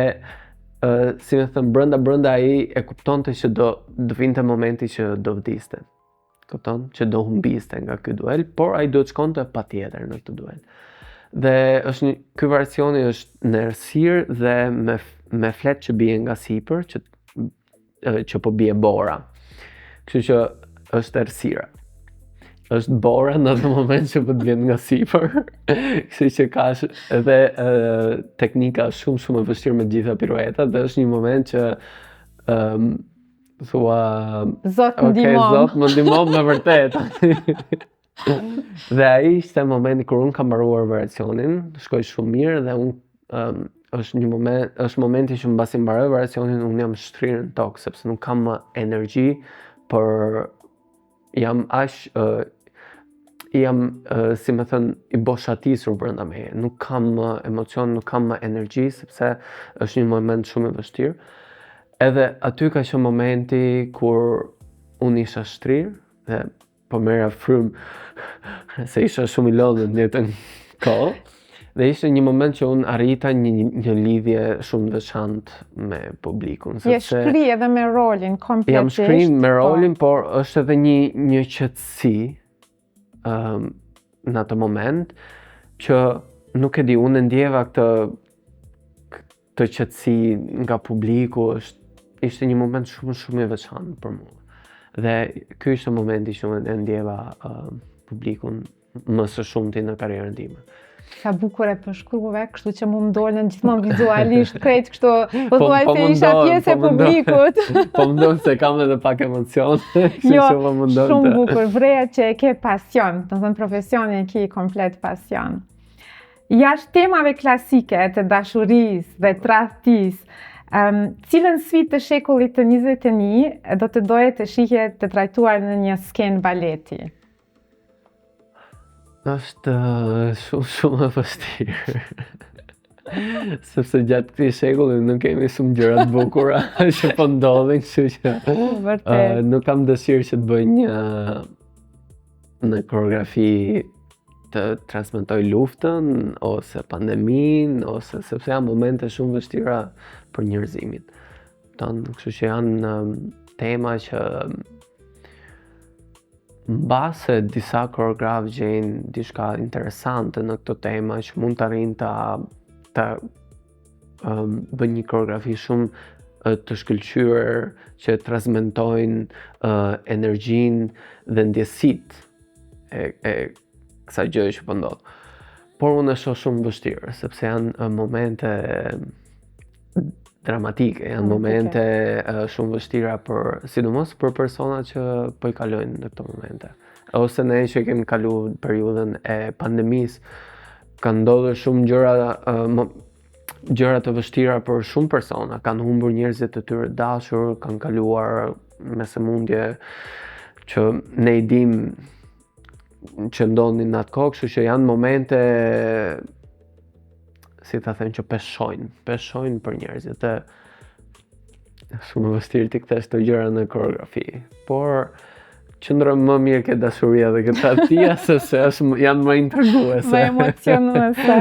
B: si më thënë, brenda ai e kuptonte që do vinte momenti që do vdiste. Kupton, që do humbiste nga ky duel, por ai do të shkonte patjetër në këtë duel. Dhe ky variacioni është në errësirë dhe me flet që bie nga sipër, që po bie bora. Kështu që është errësira. Është bora në atë moment që po të vjen nga sipër. Kështu që ka edhe teknika shumë e vështirë me gjitha piruetat dhe është një moment që thua,
A: Zot më ndihmon.
B: Zot më ndihmon me vërtet. Dhe ai ishte momenti kur unë kam mbaruar variacionin, shkoi shumë mirë dhe unë është momenti që mbasi mbaroj variacionin, unë jam shtrirë në tokë sepse nuk kam më energji, por jam si më thënë, i boshatisur brenda meje. Nuk kam më emocion, nuk kam më energji sepse është një moment shumë i vështirë. Edhe aty ka qenë momenti kur unë isha shtrirë dhe po merra frymë se isha shumë i lodhur në jetën kohë. Dhe ishte një moment që unë arrita një lidhje shumë veçantë me publikun.
A: Je shkri edhe me rolin kompletisht.
B: Jam shkri me rolin, por është edhe një qetësi në atë moment që nuk e di, unë ndjeva këtë qetësi nga publiku, ishte një moment shumë i veçantë për mua. Dhe ky ishte momenti që unë ndjeva publikun më së shumti në karrierën time.
A: Sa bukur e përshkruve, kështu që mu më dolën gjithmonë vizualisht krejt kështu, po thuaj se isha pjesë e publikut.
B: Po më ndonë se kam edhe pak emocion,
A: Jo, shumë bukur, vreja që e ke pasion, të thënë profesionin e ke komplet pasion. Jashtë temave klasike të dashurisë dhe tradhtisë, cilën sfidë të shekullit të 21 do të doje të shihje të trajtuar në një skenë baleti?
B: Është shumë e vështirë. Sepse gjatë këtij shekulli nuk kemi shumë gjëra të bukura që po ndodhin, kështu që nuk kam dëshirë që të bëj një koreografi të transmetoj luftën ose pandeminë ose sepse janë momente shumë vështira për njerëzimin. Kështu që janë tema që mbase disa koreograf gjejnë diçka interesante në këto tema që mund të arrijnë ta bëjnë një koreografi shumë të shkëlqyer që transmetojnë energjinë dhe ndjesitë e kësaj gjëje që po ndodh. Por unë e shoh shumë vështirë sepse janë momente dramatike, janë momente shumë vështira sidomos për personat që po i kalojnë në këto momente. Ose ne që kemi kaluar periudhën e pandemisë, kanë ndodhur shumë gjëra të vështira për shumë persona, kanë humbur njerëzit e tyre dashur, kanë kaluar me sëmundje që ne i dimë që ndodhin në atë kohë, kështu që janë momente si ta them që peshojnë për njerëzit e shumë vështirë t'i kthesh të gjëra në koreografi. Por qëndron më mirë ke dashuria dhe ke tradhtia se janë më intriguese.
A: Më emocionuese.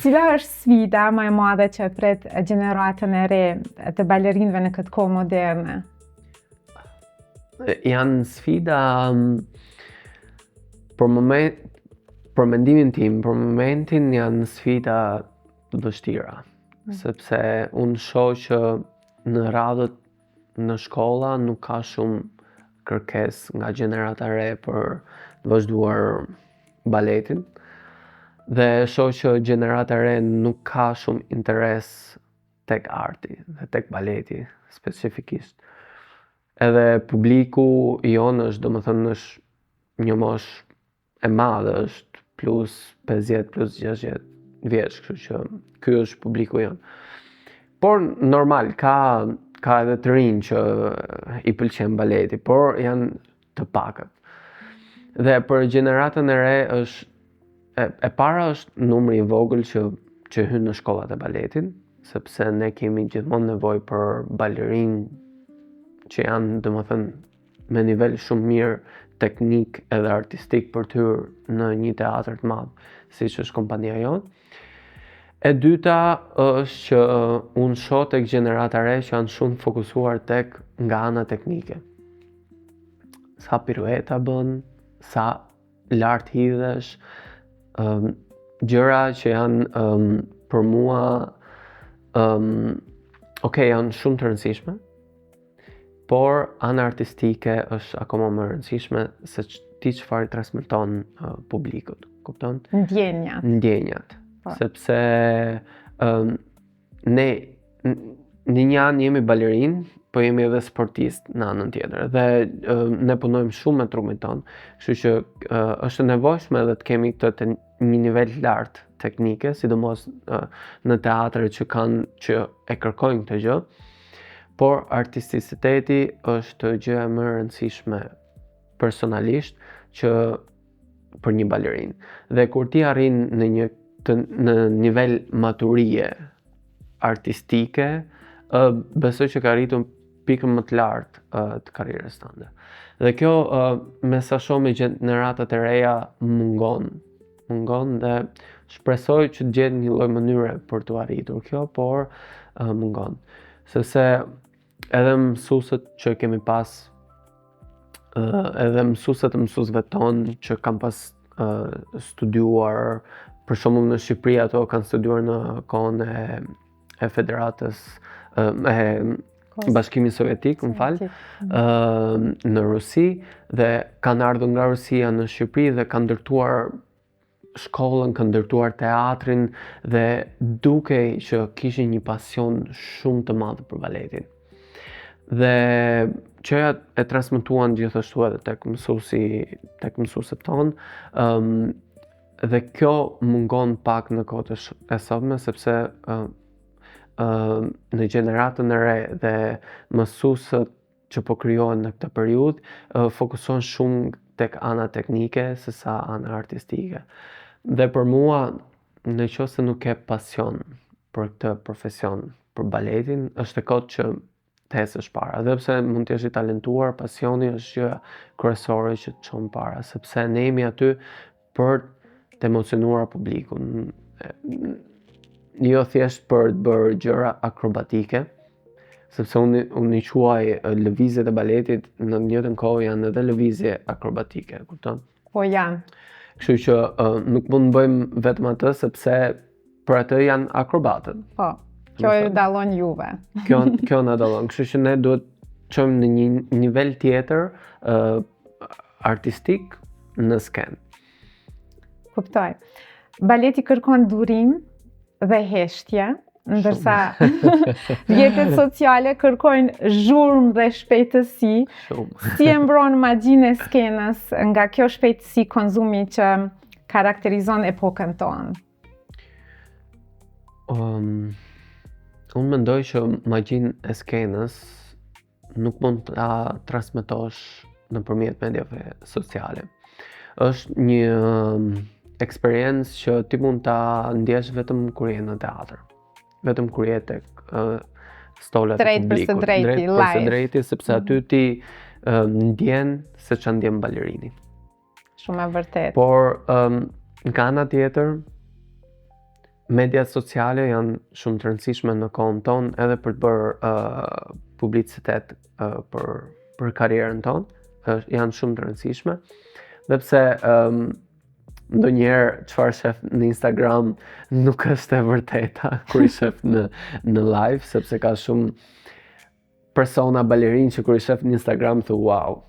A: Cila është sfida më e madhe që pret gjeneratën e re të balerinëve në këtë kohë moderne?
B: Janë sfida për mendimin tim, për momentin janë sfida vështira, sepse unë shoh që në radhët në shkolla nuk ka shumë kërkesë nga gjenerata e re për të vazhduar baletin dhe shoh që gjenerata e re nuk ka shumë interes tek arti dhe tek baleti specifikisht. Edhe publiku jon është, domethënë është një moshë e madhe, është plus 50, plus 60 vjeç, kështu që ky është publiku jon. Por normal, ka edhe të rinj që i pëlqen baleti, por janë të pakët. Dhe për gjeneratën e re është e para është numri i vogël që hyn në shkollat e baletit, sepse ne kemi gjithmonë nevojë për balerinë që janë, domethënë, me nivel shumë mirë teknik edhe artistik për të hyrë në një teatr të madh, siç është kompania jonë. E dyta është që unë shoh tek gjenerata e re që janë shumë fokusuar tek nga ana teknike. Sa pirueta bën, sa lart hidhesh, gjëra që janë për mua janë shumë të rëndësishme, por ana artistike është akoma më e rëndësishme se ti çfarë transmeton publikut, kupton? Ndjenjat. Sepse ne në një anë jemi balerinë, po jemi edhe sportist në anën tjetër dhe ne punojmë shumë me trupin ton, kështu që është e nevojshme edhe të kemi këtë një nivel lart teknike, sidomos në teatret që e kërkojnë këtë gjë. Por artisticiteti është gjëja më e rëndësishme personalisht që për një balerinë. Dhe kur ti arrin në nivel maturie artistike, besoj që ka arritur pikën më të lartë të karrierës tënde. Dhe kjo me sa shoh me gjeneratat e reja mungon dhe shpresoj që të gjetë një lloj mënyre për të arritur kjo, por mungon. Sepse edhe mësuesët që kemi pas, edhe mësuesve tonë që kanë pas studiuar, për shembull në Shqipëri ato kanë studiuar në kohën e Federatës e Bashkimit Sovjetik, në Rusi, dhe kanë ardhur nga Rusia në Shqipëri dhe kanë ndërtuar shkollën, kanë ndërtuar teatrin dhe dukej që kishin një pasion shumë të madh për baletin. Dhe që e transmetuan gjithashtu edhe tek mësuesit tonë, dhe kjo mungon pak në kohët e sotme, sepse në gjeneratën e re dhe mësuesët që po krijohen në këtë periudhë fokuson shumë tek ana teknike sesa ana artistike. Dhe për mua, nëse nuk ke pasion për këtë profesion, për baletin, është e kotë që të ecësh para. Edhe pse mund të jesh i talentuar, pasioni është gjë kryesore që të çon para, sepse ne jemi aty për të emocionuar publikun. Jo thjesht për të bërë gjëra akrobatike, sepse unë i quaj lëvizjet e baletit në të njëjtën kohë janë edhe lëvizje akrobatike, kupton?
A: Po janë.
B: Kështu që nuk mund të bëjmë vetëm atë sepse për atë janë akrobatët.
A: Po, kjo e dallon juve.
B: Kjo na dallon, kështu që ne duhet çojmë në një nivel tjetër artistik në skenë. Kuptoj.
A: Baleti kërkon durim dhe heshtje, ndërsa rrjetet sociale kërkojnë zhurmë dhe shpejtësi. Si e mbron magjinë e skenës nga kjo shpejtësi konzumi që karakterizon epokën tonë?
B: Unë mendoj që magjinë e skenës nuk mund ta transmetosh nëpërmjet medjave sociale. Është një eksperiencë që ti mund ta ndjesh vetëm kur je në teatr. Vetëm kur je tek stolat e publikut.
A: Drejt për së drejti,
B: sepse aty ti ndjen se ç'a ndjen balerini.
A: Shumë e vërtet.
B: Por nga ana tjetër, mediat sociale janë shumë të rëndësishme në kohën tonë edhe për të bërë publicitet për karrierën tonë. Janë shumë të rëndësishme. Dhe pse ndonjëherë çfarë shef në Instagram nuk është e vërteta kur i shef në live, sepse ka shumë persona balerinë që kur i shef në Instagram thu wow.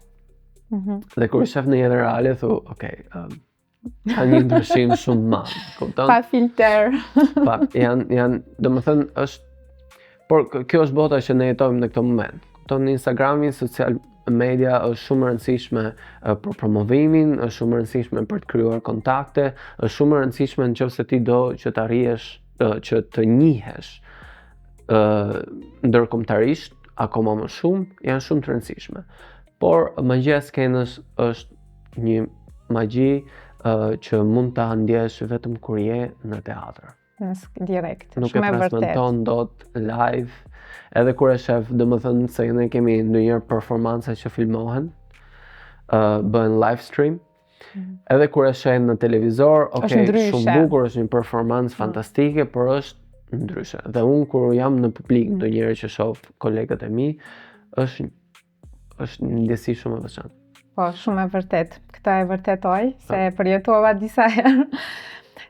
B: Dhe kur i shef në jetë reale thu okay, ka një ndryshim shumë të madh, kupton?
A: Pa filter.
B: Janë, domethënë është, por kjo është bota që ne jetojmë në këtë moment. Kupton, në Instagramin, social media është shumë e rëndësishme për promovimin, është shumë e rëndësishme për të krijuar kontakte, është shumë e rëndësishme nëse ti do që të arrihesh që të njihesh ndërkombëtarisht, akoma më shumë, janë shumë të rëndësishme. Por magjia e skenës është një magji që mund ta ndjesh vetëm kur je në teatr.
A: Direkt,
B: nuk e transmeton dot live. Edhe kur e shef, domethënë se ne kemi ndonjëherë performanca që filmohen, bëhen live stream. Edhe kur e sheh në televizor, okay, shumë bukur, është një performancë fantastike, por është ndryshe. Dhe unë kur jam në publik ndonjëherë që shoh kolegët e mi, është një ndjesi shumë e veçantë.
A: Po, shumë e vërtet. Këtë e vërtetoj, se përjetova disa herë.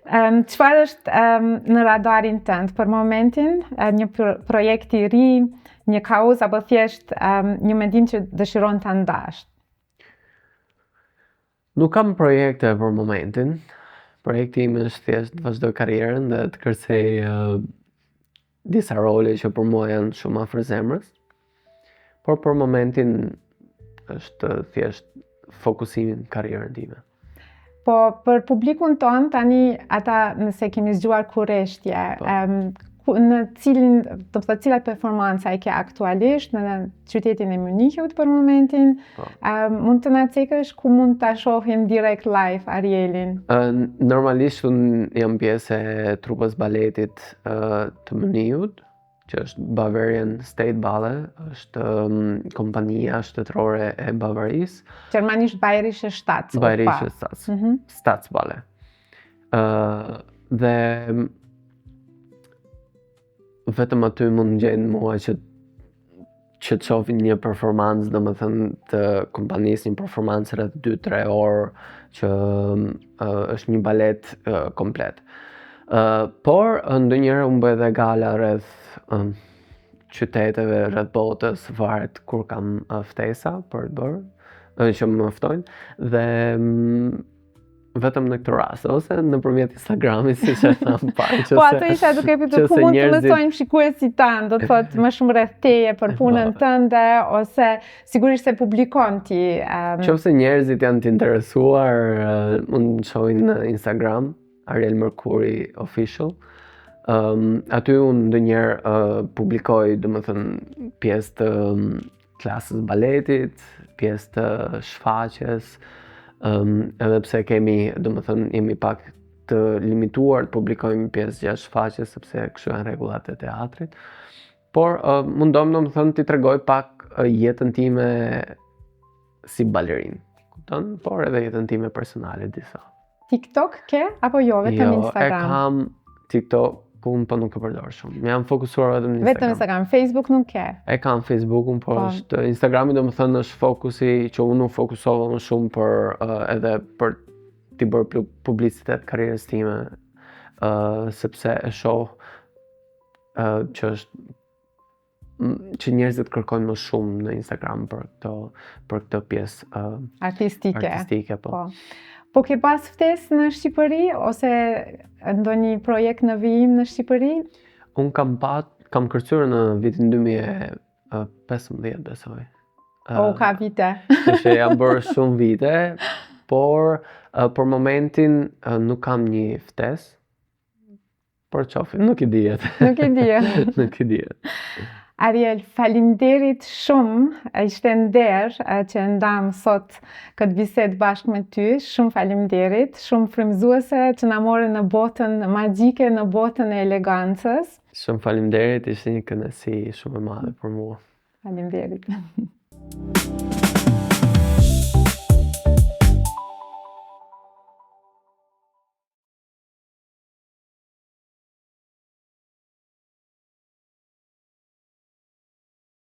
A: Çfarë është në radarin tënd për momentin, një projekt i ri, një kauzë apo thjesht një mendim që dëshiron ta ndash?
B: Nuk kam projekte për momentin. Projekti im është thjesht të vazhdoj karrierën dhe të kërcej disa role që për mua janë shumë afër zemrës. Por për momentin është thjesht fokusimin karrierën time.
A: Po, për publikun tonë, tani ata nëse kemi zgjuar kurreshtje, në cilat performanca e ke aktualisht në qytetin e Munichut për momentin, mund të na cekësh ku mund ta shohim direkt live Arielin?
B: Normalisht unë jam pjesë e trupës baletit të Munichut, që është Bavarian State Ballet, është kompania shtetërore e Bavarisë.
A: Gjermanisht Bayerische Staats.
B: Bayerische Staatsballet. Dhe vetëm aty mund gjejnë mua që të shohin një performancë, domethënë të kompanisë, një performancë rreth 2-3 orë që është një balet komplet. Por ndonjëherë unë bëj edhe gala rreth qyteteve rreth botës, varet kur kam ftesa për të bërë, që më ftojnë, dhe vetëm në këtë rast, ose nëpërmjet Instagramit, siç e tham parë.
A: Po ato isha duke pyetur ku mund të mësojmë shikuesit tanë, do të thotë më shumë rreth teje për punën tënde, ose sigurisht se publikon ti.
B: Nëse njerëzit janë të interesuar, mund të shohin në Instagram, Ariel Mercuri Official. Aty unë ndonjëherë publikoj, domethënë, pjesë të klasës baletit, pjesë të shfaqjes, edhe pse jemi pak të limituar të publikojmë pjesë gjatë shfaqjes, sepse kështu janë rregullat e teatrit. Por mundom domethënë t'i tregoj pak jetën time si balerin, kupton? Por edhe jetën time personale disa.
A: TikTok ke apo jo, vetëm Instagram?
B: Jo, e kam TikTok, ku unë po nuk e përdor shumë. Jam fokusuar vetëm në
A: Vetëm
B: Instagram.
A: Instagram, Facebook nuk ke.
B: E kam Facebookun, por
A: Po.
B: është Instagrami domethënë është fokusi që unë u fokusova më shumë për edhe për t'i bërë publicitet karrierës time, sepse e shoh që është që njerëzit kërkojnë më shumë në Instagram për këtë pjesë artistike, po.
A: Po ke pas ftesë në Shqipëri ose ndonjë projekt në vijim në Shqipëri?
B: Unë kam kërcyer në vitin 2015, besoj.
A: Ka vite.
B: Që jam bërë shumë vite, por për momentin nuk kam një ftesë. Por qofim, nuk i dihet.
A: Nuk i dihet.
B: Nuk i dihet.
A: Ariel, faleminderit shumë, ishte nder që ndam sot këtë bisedë bashkë me ty, shumë faleminderit, shumë frymëzuese që na morë në botën magjike, në botën e elegancës.
B: Shumë faleminderit, ishte një kënaqësi shumë e madhe për mua.
A: Faleminderit.